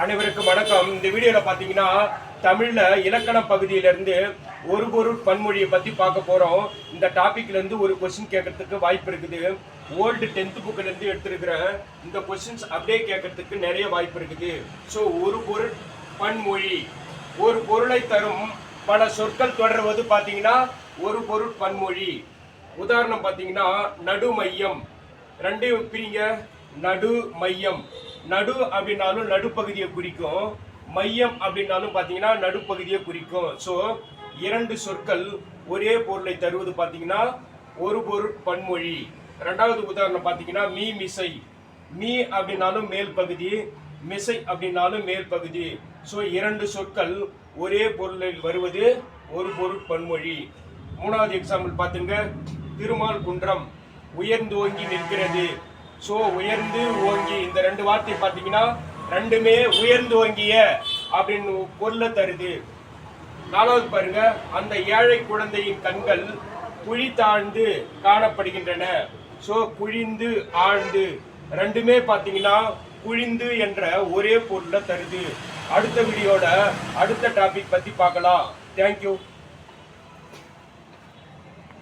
அனைவருக்கும் வணக்கம். இந்த வீடியோல பாத்தீங்கன்னா தமிழ்ல இலக்கண பகுதியிலிருந்து ஒரு பொருள் பன்மொழியை பத்தி பார்க்க போறோம். இந்த டாபிக்ல இருந்து ஒரு கொஸ்டின் கேட்கறதுக்கு வாய்ப்பு இருக்குது. ஓல்டு 10th புக்ல இருந்து எடுத்திருக்கிறேன். இந்த கொஸ்டின்ஸ் அப்படியே கேட்கறதுக்கு நிறைய வாய்ப்பு இருக்குது. ஸோ ஒரு பொருள் பன்மொழி, ஒரு பொருளை தரும் பல சொற்கள் தொடர்வது பாத்தீங்கன்னா ஒரு பொருள் பன்மொழி. உதாரணம் பாத்தீங்கன்னா நடு மையம், ரெண்டையும் பிரிங்க. நடு மையம், நடு அப்படின்னாலும் நடுப்பகுதியை குறிக்கும், மையம் அப்படின்னாலும் பார்த்தீங்கன்னா நடுப்பகுதியை குறிக்கும். ஸோ இரண்டு சொற்கள் ஒரே பொருளை தருவது பார்த்தீங்கன்னா ஒரு பொருள் பன்மொழி. ரெண்டாவது உதாரணம் பார்த்தீங்கன்னா மீ மிசை, மீ அப்படின்னாலும் மேல் பகுதி, மிசை அப்படின்னாலும் மேல் பகுதி. ஸோ இரண்டு சொற்கள் ஒரே பொருளில் வருவது ஒரு பொருள் பன்மொழி. மூணாவது எக்ஸாம்பிள் பார்த்துங்க. திருமால் குன்றம் உயர்ந்து ஓங்கி நிற்கிறது. ஸோ உயர்ந்து ஓங்கி, இந்த ரெண்டு வார்த்தை பார்த்தீங்கன்னா ரெண்டுமே உயர்ந்து ஓங்கிய அப்படின்னு பொருளை தருது. நாலாவது பாருங்க, அந்த ஏழை குழந்தையின் கண்கள் குழி தாழ்ந்து காணப்படுகின்றன. ஸோ குழிந்து ஆழ்ந்து ரெண்டுமே பார்த்தீங்கன்னா குழிந்து என்ற ஒரே பொருளை தருது. அடுத்த வீடியோட அடுத்த டாபிக் பத்தி பார்க்கலாம். தேங்க்யூ.